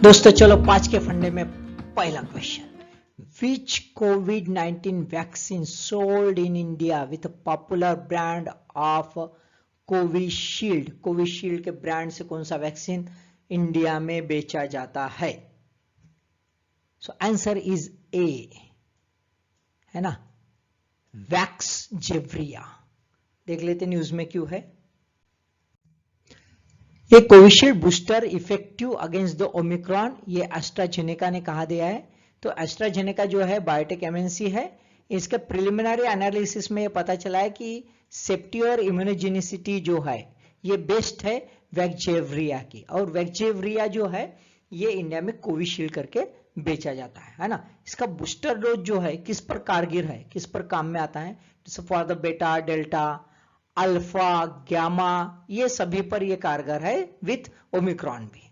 दोस्तों चलो 5 के फंडे में पहला question, which covid vaccine sold in India with popular brand of Covishield. Covishield के ब्रांड से कौन सा वैक्सीन इंडिया में बेचा जाता है? सो आंसर इज ए, है ना, वैक्सजेवरिया। देख लेते न्यूज में क्यों है। ये Covishield booster effective against the Omicron, ये एस्ट्राजेनेका ने कहा दिया है। तो एस्ट्राजेनेका जो है बायोटेक एमएनसी है। इसके प्रिलिमिनरी एनालिसिस में ये पता चला है कि सेफ्टी और इम्यूनोजेनिसिटी जो है ये बेस्ट है वैक्सजेवरिया की, और वैक्सजेवरिया जो है ये इंडिया में कोविशील्ड करके बेचा जाता है ना। इसका बूस्टर डोज जो है किस पर कारगर है, किस पर काम में आता है? फॉर द बेटा, डेल्टा, अल्फा, गामा, ये सभी पर ये कारगर है विथ ओमिक्रॉन भी।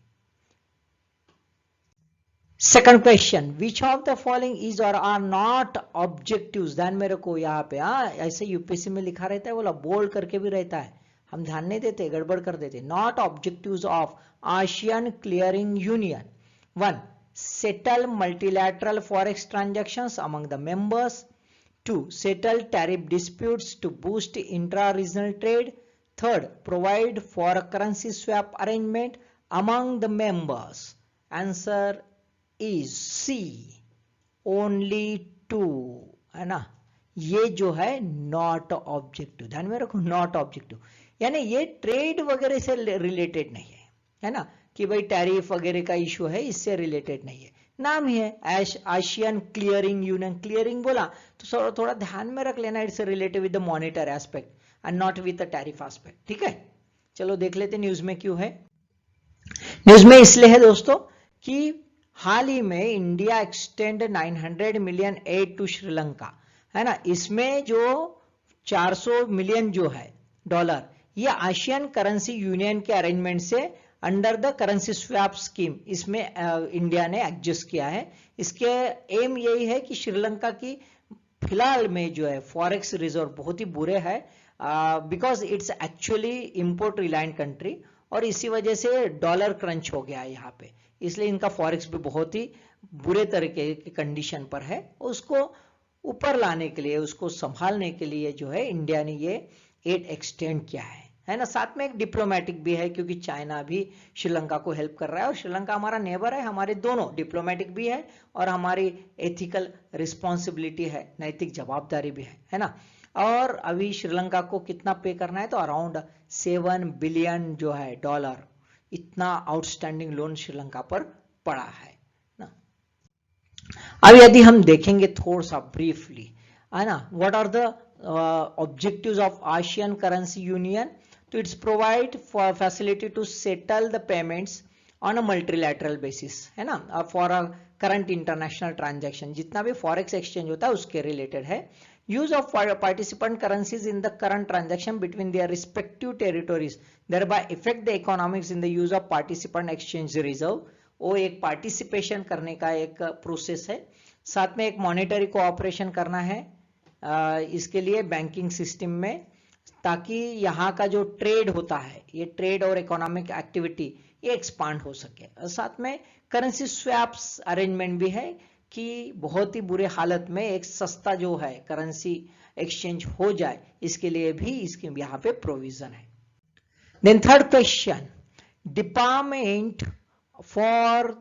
Second question, which of the following is और आर नॉट ऑब्जेक्टिव्स। ध्यान में रखो यहाँ पे, ऐसे यूपीएससी में लिखा रहता है, बोला बोल्ड करके भी रहता है, हम ध्यान नहीं देते, गड़बड़ कर देते। Not objectives of ASEAN clearing union. 1. Settle multilateral forex transactions among the members. 2. Settle tariff disputes to boost intra-regional trade. 3. Provide for a currency swap arrangement among the members. Answer is C. Only 2, है ना। ये जो है not objective, ध्यान में रखो, not objective, यानी ये ट्रेड वगैरह से रिलेटेड नहीं है ना, कि भाई टैरिफ वगैरह का इशू है, इससे रिलेटेड नहीं है। नाम ही है आसियान क्लियरिंग यूनियन, क्लियरिंग बोला तो थोड़ा ध्यान में रख लेना, it's related with the monitor aspect and not with the tariff aspect, ठीक है। चलो देख लेते न्यूज में क्यों है। न्यूज में इसलिए है दोस्तों कि हाल ही में India extend 900 million aid to Sri Lanka, है ना। इसमें जो 400 मिलियन जो है डॉलर, ये आसियान करेंसी यूनियन के अरेंजमेंट से under the currency swap scheme, इसमें इंडिया ने एडजस्ट किया है। इसके एम यही है कि श्रीलंका की फिलहाल में जो है फॉरेक्स रिजर्व बहुत ही बुरे है, because it's actually import reliant country, और इसी वजह से डॉलर क्रंच हो गया है यहाँ पे, इसलिए इनका फॉरेक्स भी बहुत ही बुरे तरीके की कंडीशन पर है। उसको ऊपर लाने के लिए, उसको संभालने के लिए जो है इंडिया ने ये एड एक्सटेंड किया है ना। साथ में एक डिप्लोमेटिक भी है, क्योंकि चाइना भी श्रीलंका को हेल्प कर रहा है, और श्रीलंका हमारा नेबर है, हमारे दोनों डिप्लोमेटिक भी है और हमारी एथिकल रिस्पॉन्सिबिलिटी है, नैतिक जवाबदारी भी है ना। और अभी श्रीलंका को कितना पे करना है, तो अराउंड 7 बिलियन जो है डॉलर, इतना आउटस्टैंडिंग लोन श्रीलंका पर पड़ा है ना। अब यदि हम देखेंगे थोड़ा सा ब्रीफली, है ना, what are the objectives of ASEAN currency union. तो its provide for facility to settle the payments on a multilateral basis, है ना, for a current international transaction, जितना भी फॉरेक्स एक्सचेंज होता है उसके रिलेटेड है। Use of participant currencies in the current transaction between their respective territories, thereby affect the economics in the use of participant exchange reserve। वो एक participation करने का एक प्रोसेस है। साथ में एक मॉनेटरी कोऑपरेशन करना है इसके लिए बैंकिंग सिस्टम में, ताकि यहाँ का जो ट्रेड होता है, ये ट्रेड और इकोनॉमिक एक्टिविटी ये एक्सपांड हो सके। साथ में करेंसी स्वैप्स अरेंजमेंट भी है, कि बहुत ही बुरे हालत में एक सस्ता जो है करेंसी एक्सचेंज हो जाए, इसके लिए भी इसके यहाँ पे प्रोविजन है। Then third question, Department for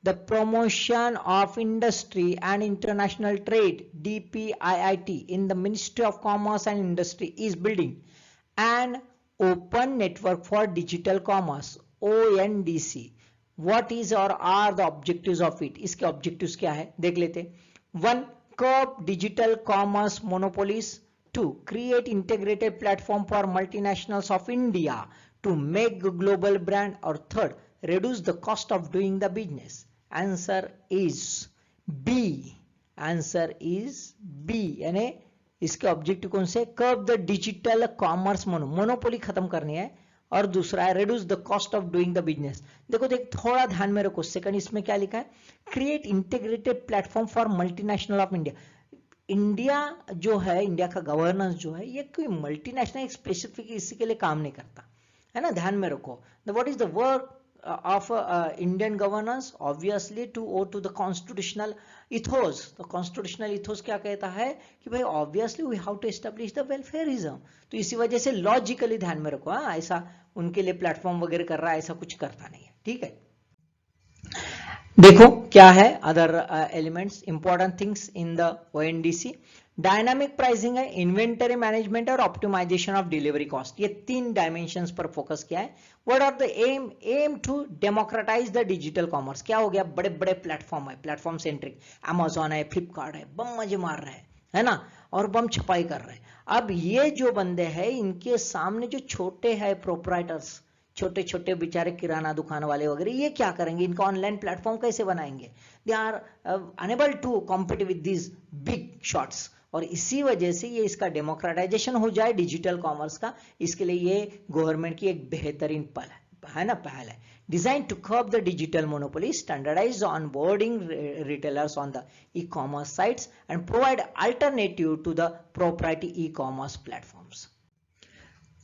the Promotion of Industry and International Trade DPIIT in the Ministry of Commerce and Industry is building an open network for digital commerce ONDC. What is or are the objectives of it? इसके objectives क्या है देख लेते। 1. Curb digital commerce monopolies. 2. Create integrated platform for multinationals of India to make a global brand. Or 3rd, reduce the cost of doing the business. Answer is B. Answer is B, यानी इसके objective कौन से? कर्ब the digital commerce monopoly खत्म करनी है, और दूसरा है reduce the cost of doing the business. देखो थोड़ा ध्यान में रखो, सेकंड इसमें क्या लिखा है, create integrated platform for multinational of India. India जो है, इंडिया का गवर्नेंस जो है, ये कोई मल्टीनेशनल स्पेसिफिक इसी के लिए काम नहीं करता, है ना, ध्यान में रखो। What is the work of Indian governance, obviously to owe to the constitutional ethos. तो constitutional ethos क्या कहता है कि भाई obviously we have to establish the welfareism. तो इसी वजह से logically ध्यान में रखो, हाँ, ऐसा उनके लिए प्लेटफॉर्म वगैरह कर रहा है, ऐसा कुछ करता नहीं है, ठीक है। देखो क्या है other elements, important things in the ONDC। Dynamic pricing है, इन्वेंटरी मैनेजमेंट और ऑप्टिमाइजेशन ऑफ डिलीवरी कॉस्ट, ये 3 डायमेंशंस पर फोकस किया है। What are the aim to democratise the digital commerce. क्या हो गया, बड़े बड़े प्लेटफॉर्म है, प्लेटफॉर्म सेंट्रिक, अमेजॉन है, फ्लिपकार्ट है, बम मजे मार रहे हैं, है ना, और बम छपाई कर रहे हैं। अब ये जो बंदे हैं इनके सामने जो छोटे हैं प्रोप्राइटर्स, छोटे छोटे बेचारे किराना दुकान वाले वगैरह, ये क्या करेंगे, इनका ऑनलाइन प्लेटफॉर्म कैसे बनाएंगे? They are enable to compete with this big shots. और इसी वजह से ये इसका डेमोक्रेटाइजेशन हो जाए डिजिटल कॉमर्स का, इसके लिए ये गवर्नमेंट की एक बेहतरीन पहल है ना, पहल है। Design to curb the digital monopoly, standardise onboarding retailers on the e-commerce sites and provide alternative to the proprietary e-commerce platforms.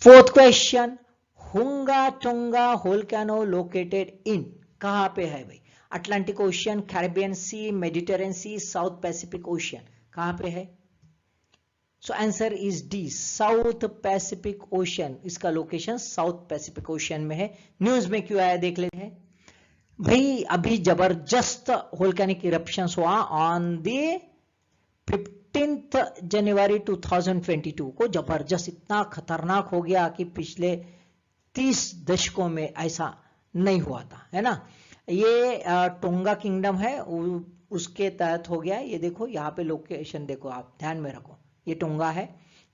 Fourth question, Hunga Tonga volcano located in, कहां पे है भाई? Atlantic Ocean, Caribbean Sea, Mediterranean Sea, South Pacific Ocean, कहां पे है? So answer is D, South Pacific Ocean. इसका location South Pacific Ocean में है। न्यूज में क्यों आया देख लेते हैं भाई। अभी जबरदस्त वोल्केनिक इरप्शंस हुआ ऑन द 15 जनवरी 2022 को, जबरदस्त, इतना खतरनाक हो गया कि पिछले 30 दशकों में ऐसा नहीं हुआ था, है ना। ये टोंगा किंगडम है, उसके तहत हो गया। ये देखो यहाँ पे लोकेशन देखो, आप ध्यान में रखो, ये टोंगा है,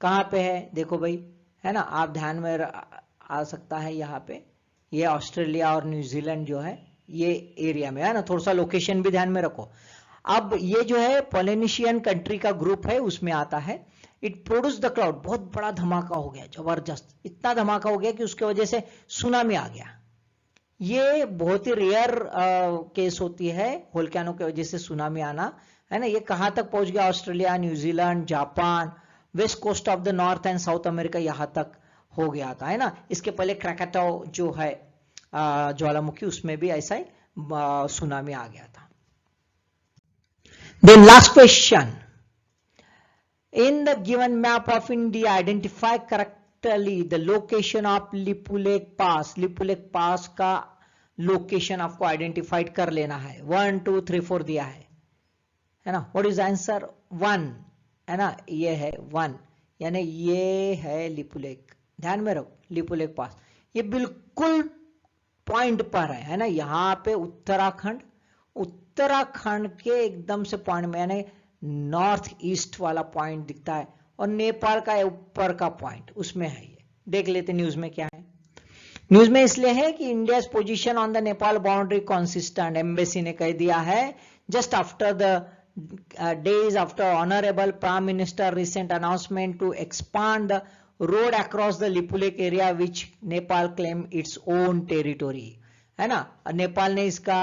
कहाँ पे है देखो भाई, है ना, आप ध्यान में आ सकता है यहाँ पे। ये ऑस्ट्रेलिया और न्यूजीलैंड जो है ये एरिया में है ना, थोड़ा सा लोकेशन भी ध्यान में रखो। अब ये जो है पोलिनेशियन कंट्री का ग्रुप है, उसमें आता है। इट प्रोड्यूस द क्लाउड, बहुत बड़ा धमाका हो गया, जबरदस्त, इतना धमाका हो गया कि उसके वजह से सुनामी आ गया। ये बहुत ही रेयर केस होती है वोल्केनो की वजह से सुनामी आना, है ना। ये कहां तक पहुंच गया? Australia, New Zealand, Japan, west coast of the north and south America, यहां तक हो गया था, है ना। इसके पहले क्रैकाटाओ जो है ज्वालामुखी, उसमें भी ऐसा ही सुनामी आ गया था। Then last question, in the given map of India, identify correctly the location of Lipulekh pass. Lipulekh pass का लोकेशन आपको आइडेंटिफाइड कर लेना है। 1 2 3 4 दिया है ना। What is answer? 1, है ना, ये है 1, यानी ये है लिपुलेख। ध्यान में रखो, लिपुलेख पास ये बिल्कुल पॉइंट पर है ना। यहाँ पे उत्तराखंड के एकदम से पॉइंट में, यानी नॉर्थ ईस्ट वाला पॉइंट दिखता है, और नेपाल का ऊपर का पॉइंट उसमें है। ये देख लेते न्यूज में क्या है। न्यूज में इसलिए है कि India position on the Nepal boundary consistent, embassy ने कह दिया है just after the days after honourable prime minister recent announcement to expand the road across the Lipulekh area which Nepal claim its own territory, है ना। नेपाल ने इसका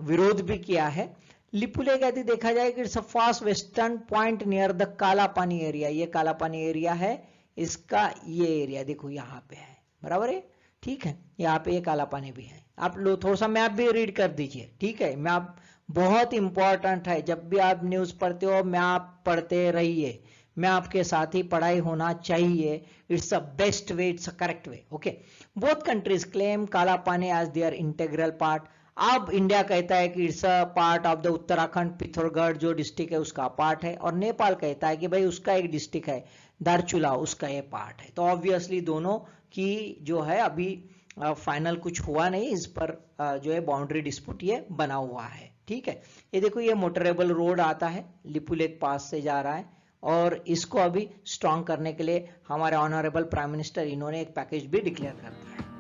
विरोध भी किया है। लिपुलेख यदि देखा जाए कि it's a fast western point near the काला पानी एरिया, ये काला पानी एरिया है इसका, ये एरिया देखो यहाँ पे है, बराबर है, ठीक है। यहाँ पे ये काला पानी भी है। आप लोग थोड़ा सा मैप भी रीड कर दीजिए, ठीक है। मैप बहुत इंपॉर्टेंट है, जब भी आप न्यूज पढ़ते हो मैप पढ़ते रहिए, मैप के साथ ही पढ़ाई होना चाहिए। It's a best way, it's a correct way, okay. Both countries claim काला पानी एज देयर इंटेग्रल पार्ट। अब इंडिया कहता है कि it's a part of the Uttarakhand, Pithoragarh जो डिस्ट्रिक्ट है उसका पार्ट है, और नेपाल कहता है कि भाई उसका एक डिस्ट्रिक्ट है दार्चुला, उसका ये पार्ट है। तो ऑब्वियसली दोनों की जो है अभी फाइनल कुछ हुआ नहीं, इस पर जो है बाउंड्री डिस्प्यूट ये बना हुआ है, ठीक है। ये देखो, ये मोटरेबल रोड आता है, लिपुलेख पास से जा रहा है, और इसको अभी स्ट्रॉन्ग करने के लिए हमारे ऑनरेबल प्राइम मिनिस्टर इन्होंने एक पैकेज भी डिक्लेयर कर दिया है।